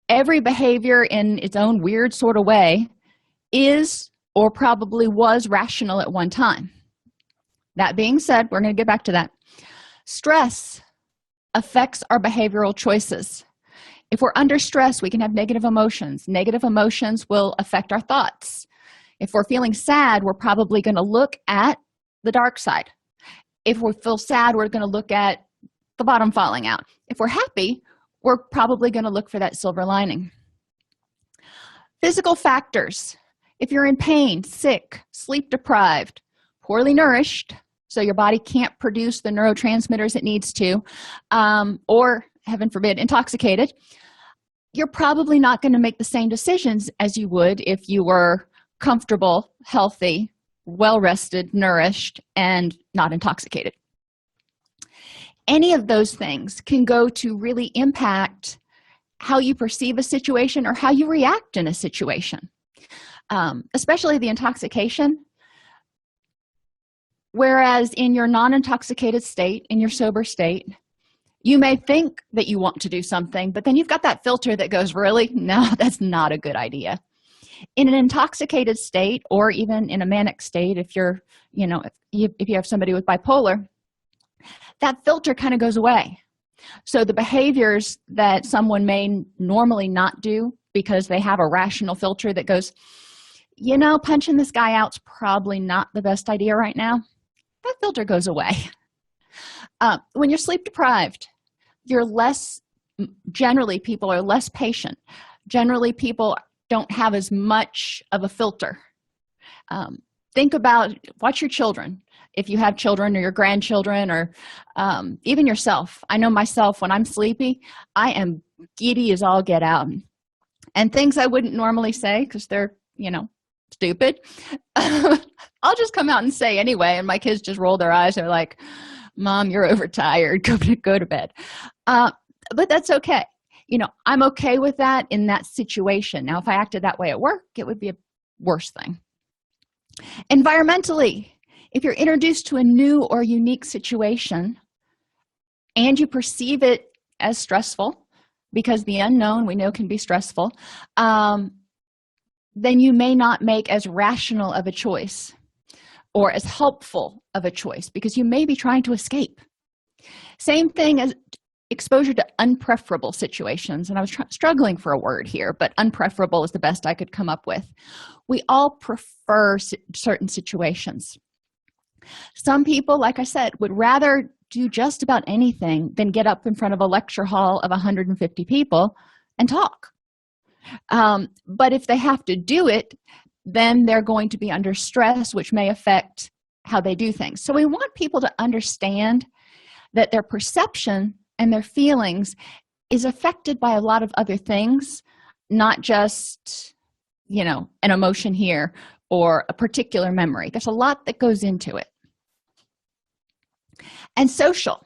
Every behavior in its own weird sort of way is or probably was rational at one time. That being said, we're going to get back to that. Stress affects our behavioral choices. If we're under stress, we can have negative emotions. Negative emotions will affect our thoughts. If we're feeling sad, we're probably going to look at the dark side. If we feel sad, we're going to look at the bottom falling out. If we're happy, we're probably going to look for that silver lining. Physical factors. If you're in pain, sick, sleep deprived, poorly nourished, so your body can't produce the neurotransmitters it needs to, or, heaven forbid, intoxicated, you're probably not going to make the same decisions as you would if you were comfortable, healthy, well-rested, nourished, and not intoxicated. Any of those things can go to really impact how you perceive a situation or how you react in a situation, especially the intoxication. Whereas in your non-intoxicated state, in your sober state, you may think that you want to do something, but then you've got that filter that goes, really? No, that's not a good idea. In an intoxicated state, or even in a manic state, if you're, if you have somebody with bipolar, that filter kind of goes away. So the behaviors that someone may normally not do because they have a rational filter that goes, punching this guy out's probably not the best idea right now, that filter goes away. When you're sleep deprived, generally people are less patient. Generally people don't have as much of a filter. Watch your children. If you have children or your grandchildren or even yourself. I know myself, when I'm sleepy, I am giddy as all get out. And things I wouldn't normally say because they're, stupid, I'll just come out and say anyway, and my kids just roll their eyes. They're like, Mom, you're overtired. Go to bed. But that's okay. I'm okay with that in that situation. Now, if I acted that way at work, it would be a worse thing. Environmentally, if you're introduced to a new or unique situation and you perceive it as stressful, because the unknown we know can be stressful, then you may not make as rational of a choice or as helpful of a choice because you may be trying to escape. Same thing as exposure to unpreferable situations. And I was struggling for a word here, but unpreferable is the best I could come up with. We all prefer certain situations. Some people, like I said, would rather do just about anything than get up in front of a lecture hall of 150 people and talk. But if they have to do it, then they're going to be under stress, which may affect how they do things. So we want people to understand that their perception and their feelings is affected by a lot of other things, not just, an emotion here or a particular memory. There's a lot that goes into it. And social.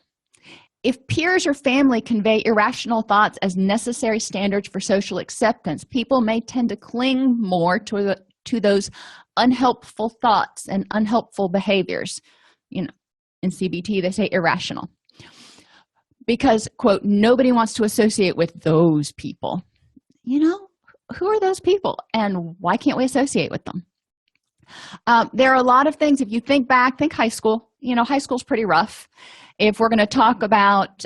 If peers or family convey irrational thoughts as necessary standards for social acceptance, people may tend to cling more to those unhelpful thoughts and unhelpful behaviors. In CBT, they say irrational. Because, quote, nobody wants to associate with those people. Who are those people and why can't we associate with them? There are a lot of things. If you think back, think high school. High school's pretty rough. If we're going to talk about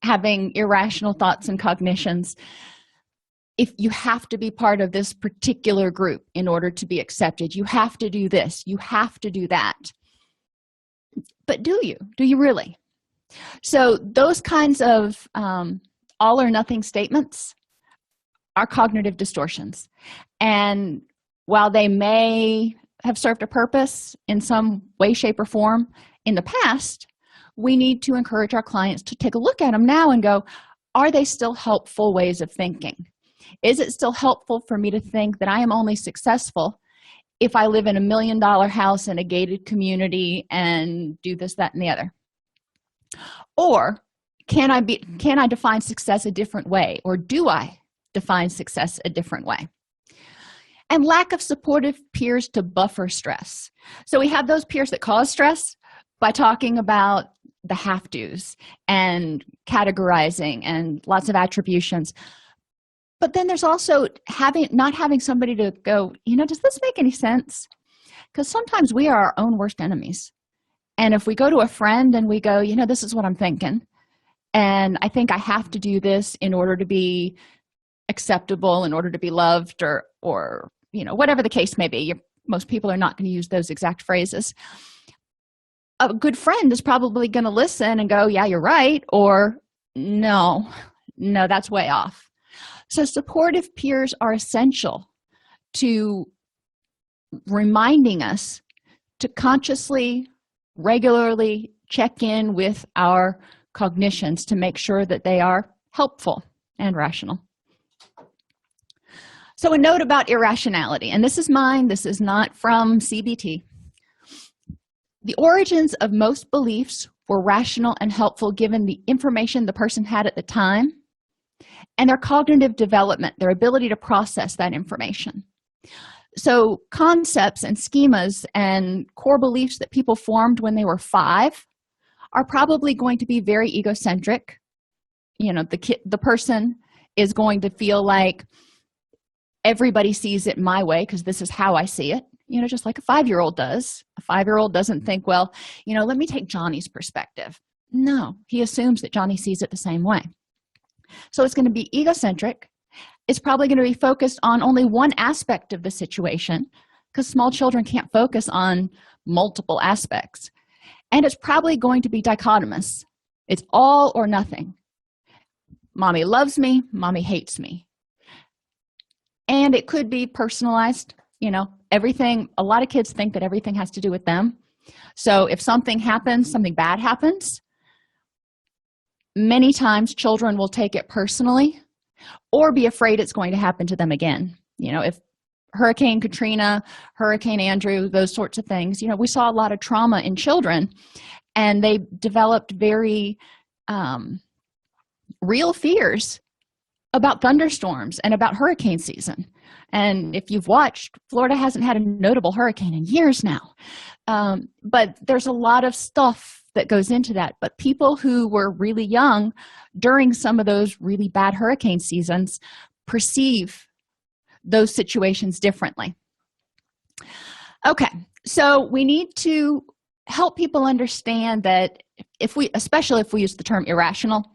having irrational thoughts and cognitions, if you have to be part of this particular group in order to be accepted, you have to do this, you have to do that. But do you? Do you really? So those kinds of all or nothing statements are cognitive distortions. And while they may have served a purpose in some way, shape, or form in the past, we need to encourage our clients to take a look at them now and go, are they still helpful ways of thinking? Is it still helpful for me to think that I am only successful if I live in $1 million house in a gated community and do this, that, and the other? Or can I define success a different way? Or do I define success a different way? And lack of supportive peers to buffer stress. So we have those peers that cause stress by talking about the have-tos and categorizing and lots of attributions. But then there's also not having somebody to go, does this make any sense? Because sometimes we are our own worst enemies. And if we go to a friend and we go, this is what I'm thinking, and I think I have to do this in order to be acceptable, in order to be loved, or whatever the case may be. Most people are not going to use those exact phrases. A good friend is probably going to listen and go, yeah, you're right, or no, that's way off. So supportive peers are essential to reminding us to consciously, regularly check in with our cognitions to make sure that they are helpful and rational. So a note about irrationality, and this is mine, this is not from CBT. The origins of most beliefs were rational and helpful given the information the person had at the time and their cognitive development, their ability to process that information. So concepts and schemas and core beliefs that people formed when they were 5 are probably going to be very egocentric. The person is going to feel like everybody sees it my way because this is how I see it, just like a 5-year-old does. A 5-year-old doesn't think, well, let me take Johnny's perspective. No, he assumes that Johnny sees it the same way. So it's going to be egocentric. It's probably going to be focused on only one aspect of the situation because small children can't focus on multiple aspects. And it's probably going to be dichotomous. It's all or nothing. Mommy loves me, mommy hates me. And it could be personalized, everything. A lot of kids think that everything has to do with them. So if something happens, something bad happens, many times children will take it personally or be afraid it's going to happen to them again. If Hurricane Katrina, Hurricane Andrew, those sorts of things, we saw a lot of trauma in children, and they developed very real fears about thunderstorms and about hurricane season. And if you've watched, Florida hasn't had a notable hurricane in years now. But there's a lot of stuff that goes into that. But people who were really young during some of those really bad hurricane seasons perceive those situations differently. Okay, so we need to help people understand that especially if we use the term irrational,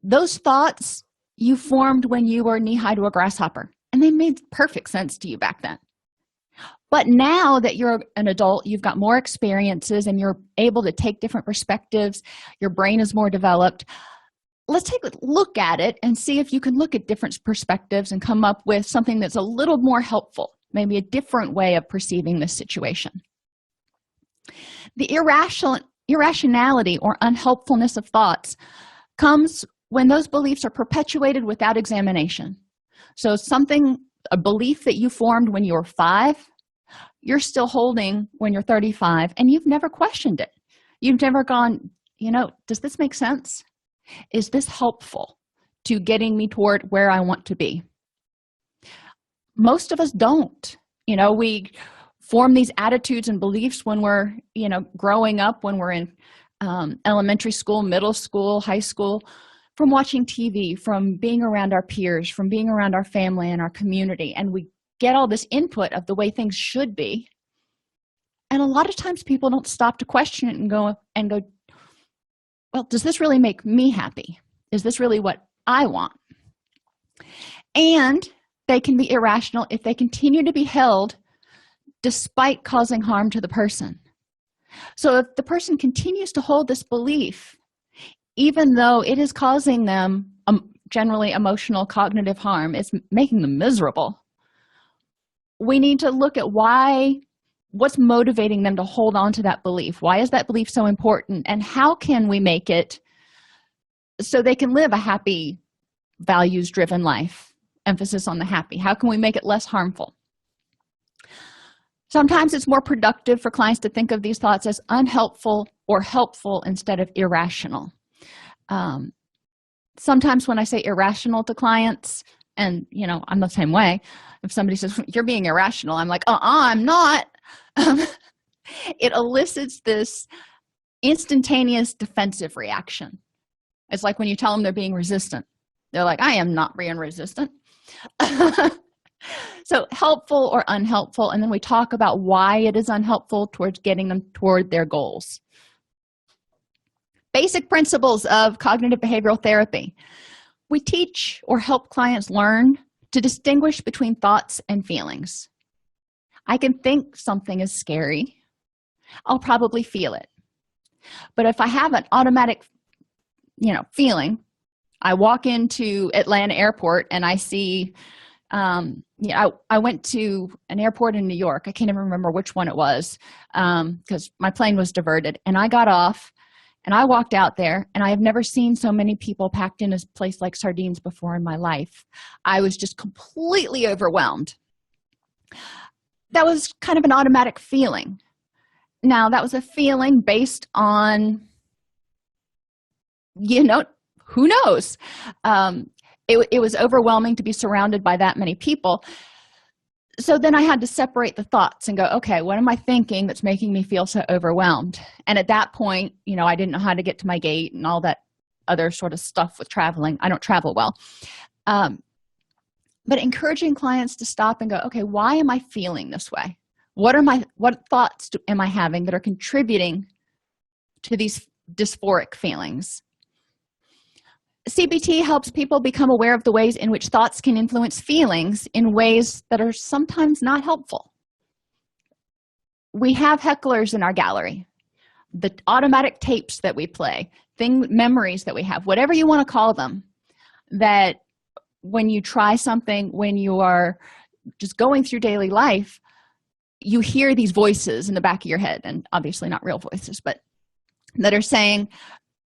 those thoughts you formed when you were knee-high to a grasshopper, and they made perfect sense to you back then. But now that you're an adult, you've got more experiences and you're able to take different perspectives, your brain is more developed. Let's take a look at it and see if you can look at different perspectives and come up with something that's a little more helpful, maybe a different way of perceiving this situation. The irrationality or unhelpfulness of thoughts comes when those beliefs are perpetuated without examination. So a belief that you formed when you were 5, you're still holding when you're 35, and you've never questioned it. You've never gone, does this make sense? Is this helpful to getting me toward where I want to be? Most of us don't. We form these attitudes and beliefs when we're, growing up, when we're in elementary school, middle school, high school, from watching TV, from being around our peers, from being around our family and our community, and we get all this input of the way things should be. And a lot of times people don't stop to question it and go, well, does this really make me happy? Is this really what I want? And they can be irrational if they continue to be held despite causing harm to the person. So if the person continues to hold this belief, even though it is causing them generally emotional cognitive harm, it's making them miserable, we need to look at what's motivating them to hold on to that belief. Why is that belief so important? And how can we make it so they can live a happy, values-driven life? Emphasis on the happy. How can we make it less harmful? Sometimes it's more productive for clients to think of these thoughts as unhelpful or helpful instead of irrational. Sometimes when I say irrational to clients, and I'm the same way, if somebody says you're being irrational, I'm like, I'm not. It elicits this instantaneous defensive reaction. It's like when you tell them they're being resistant. They're like, I am not being resistant. So helpful or unhelpful, and then we talk about why it is unhelpful towards getting them toward their goals. Basic principles of cognitive behavioral therapy. We teach or help clients learn to distinguish between thoughts and feelings. I can think something is scary. I'll probably feel it. But if I have an automatic, feeling, I walk into Atlanta Airport and I see, I went to an airport in New York. I can't even remember which one it was because my plane was diverted. And I got off and I walked out there, and I have never seen so many people packed in a place like sardines before in my life. I was just completely overwhelmed. That was kind of an automatic feeling. Now, that was a feeling based on, who knows? It was overwhelming to be surrounded by that many people. So then I had to separate the thoughts and go, okay, what am I thinking that's making me feel so overwhelmed? And at that point, I didn't know how to get to my gate and all that other sort of stuff with traveling. I don't travel well. But encouraging clients to stop and go, okay, why am I feeling this way? What thoughts am I having that are contributing to these dysphoric feelings? CBT helps people become aware of the ways in which thoughts can influence feelings in ways that are sometimes not helpful. We have hecklers in our gallery, the automatic tapes that we play, memories that we have, whatever you want to call them, that when you try something, when you are just going through daily life, you hear these voices in the back of your head, and obviously not real voices, but that are saying,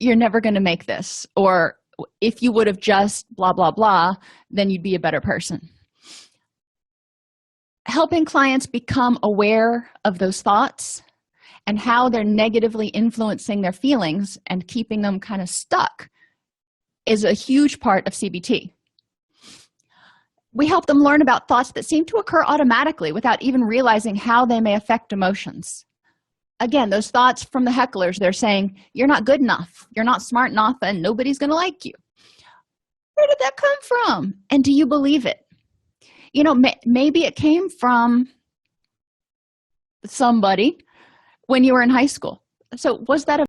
you're never going to make this, or if you would have just blah, blah, blah, then you'd be a better person. Helping clients become aware of those thoughts and how they're negatively influencing their feelings and keeping them kind of stuck is a huge part of CBT. We help them learn about thoughts that seem to occur automatically without even realizing how they may affect emotions. Again, those thoughts from the hecklers, they're saying, you're not good enough, you're not smart enough, and nobody's going to like you. Where did that come from? And do you believe it? Maybe it came from somebody when you were in high school. So was that a